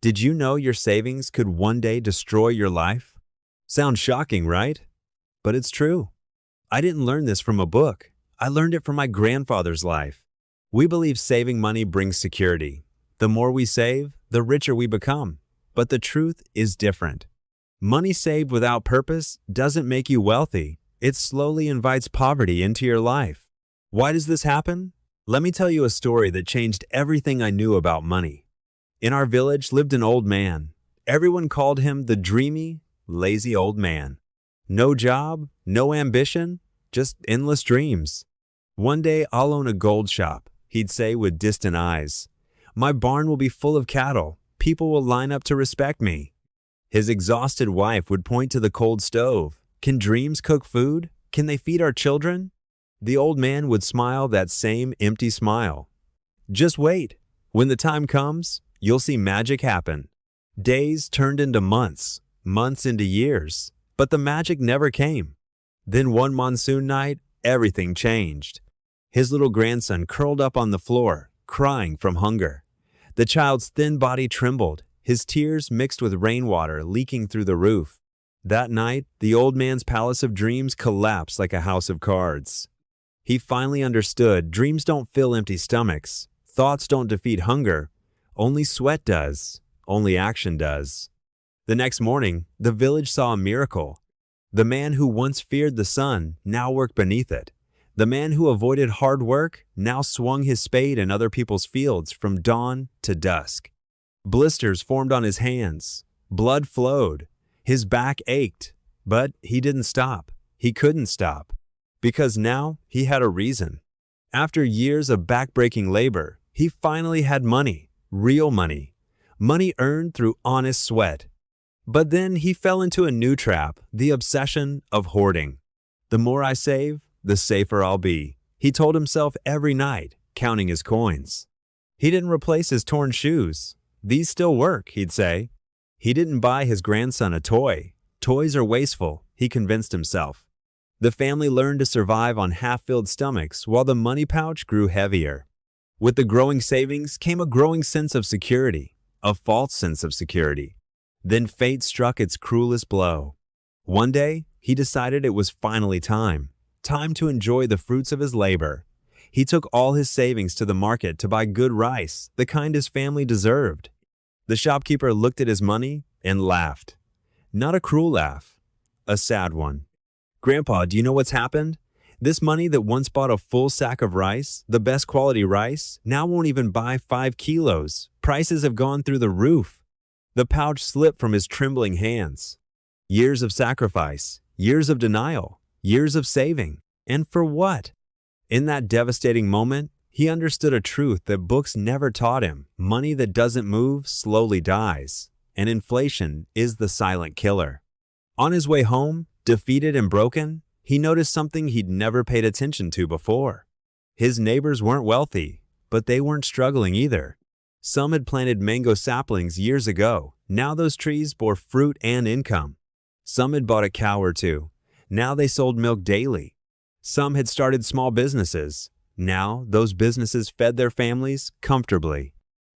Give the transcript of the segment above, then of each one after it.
Did you know your savings could one day destroy your life? Sounds shocking, right? But it's true. I didn't learn this from a book. I learned it from my grandfather's life. We believe saving money brings security. The more we save, the richer we become. But the truth is different. Money saved without purpose doesn't make you wealthy. It slowly invites poverty into your life. Why does this happen? Let me tell you a story that changed everything I knew about money. In our village lived an old man. Everyone called him the dreamy, lazy old man. No job, no ambition, just endless dreams. One day I'll own a gold shop, he'd say with distant eyes. My barn will be full of cattle. People will line up to respect me. His exhausted wife would point to the cold stove. Can dreams cook food? Can they feed our children? The old man would smile that same empty smile. Just wait. When the time comes, you'll see magic happen. Days turned into months, months into years, but the magic never came. Then one monsoon night, everything changed. His little grandson curled up on the floor, crying from hunger. The child's thin body trembled, his tears mixed with rainwater leaking through the roof. That night, the old man's palace of dreams collapsed like a house of cards. He finally understood dreams don't fill empty stomachs, thoughts don't defeat hunger, only sweat does, only action does. The next morning, the village saw a miracle. The man who once feared the sun now worked beneath it. The man who avoided hard work now swung his spade in other people's fields from dawn to dusk. Blisters formed on his hands. Blood flowed. His back ached. But he didn't stop. He couldn't stop. Because now he had a reason. After years of backbreaking labor, he finally had money. Real money. Money earned through honest sweat. But then he fell into a new trap, the obsession of hoarding. The more I save, the safer I'll be, he told himself every night, counting his coins. He didn't replace his torn shoes. These still work, he'd say. He didn't buy his grandson a toy. Toys are wasteful, he convinced himself. The family learned to survive on half-filled stomachs while the money pouch grew heavier. With the growing savings came a growing sense of security, a false sense of security. Then fate struck its cruelest blow. One day, he decided it was finally time to enjoy the fruits of his labor. He took all his savings to the market to buy good rice, the kind his family deserved. The shopkeeper looked at his money and laughed. Not a cruel laugh, a sad one. "Grandpa, do you know what's happened? This money that once bought a full sack of rice, the best quality rice, now won't even buy 5 kilos. Prices have gone through the roof." The pouch slipped from his trembling hands. Years of sacrifice, years of denial, years of saving. And for what? In that devastating moment, he understood a truth that books never taught him. Money that doesn't move slowly dies, and inflation is the silent killer. On his way home, defeated and broken, he noticed something he'd never paid attention to before. His neighbors weren't wealthy, but they weren't struggling either. Some had planted mango saplings years ago. Now those trees bore fruit and income. Some had bought a cow or two. Now they sold milk daily. Some had started small businesses. Now those businesses fed their families comfortably.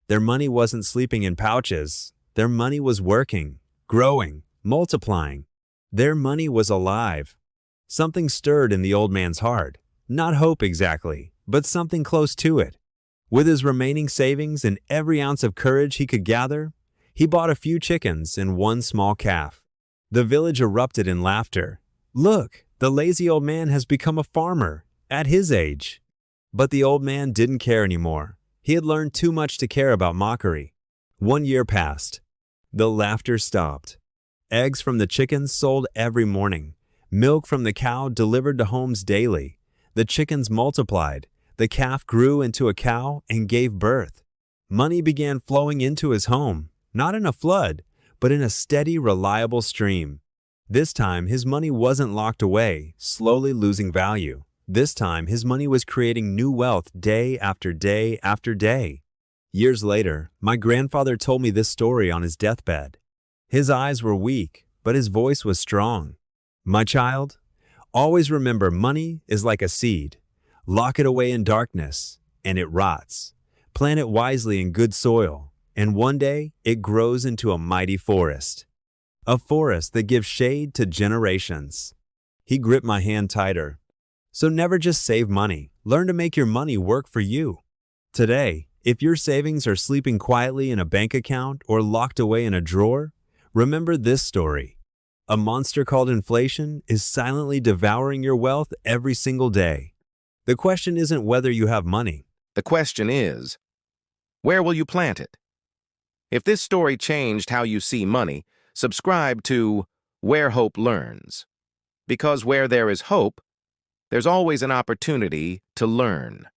Their money wasn't sleeping in pouches. Their money was working, growing, multiplying. Their money was alive. Something stirred in the old man's heart. Not hope exactly, but something close to it. With his remaining savings and every ounce of courage he could gather, he bought a few chickens and one small calf. The village erupted in laughter. "Look, the lazy old man has become a farmer at his age." But the old man didn't care anymore. He had learned too much to care about mockery. 1 year passed. The laughter stopped. Eggs from the chickens sold every morning. Milk from the cow delivered to homes daily. The chickens multiplied. The calf grew into a cow and gave birth. Money began flowing into his home, not in a flood, but in a steady, reliable stream. This time, his money wasn't locked away, slowly losing value. This time, his money was creating new wealth day after day after day. Years later, my grandfather told me this story on his deathbed. His eyes were weak, but his voice was strong. "My child, always remember money is like a seed. Lock it away in darkness, and it rots. Plant it wisely in good soil, and one day it grows into a mighty forest. A forest that gives shade to generations. He gripped my hand tighter. So never just save money. Learn to make your money work for you. Today, if your savings are sleeping quietly in a bank account or locked away in a drawer, remember this story. A monster called inflation is silently devouring your wealth every single day. The question isn't whether you have money. The question is, where will you plant it? If this story changed how you see money, subscribe to Where Hope Learns. Because where there is hope, there's always an opportunity to learn.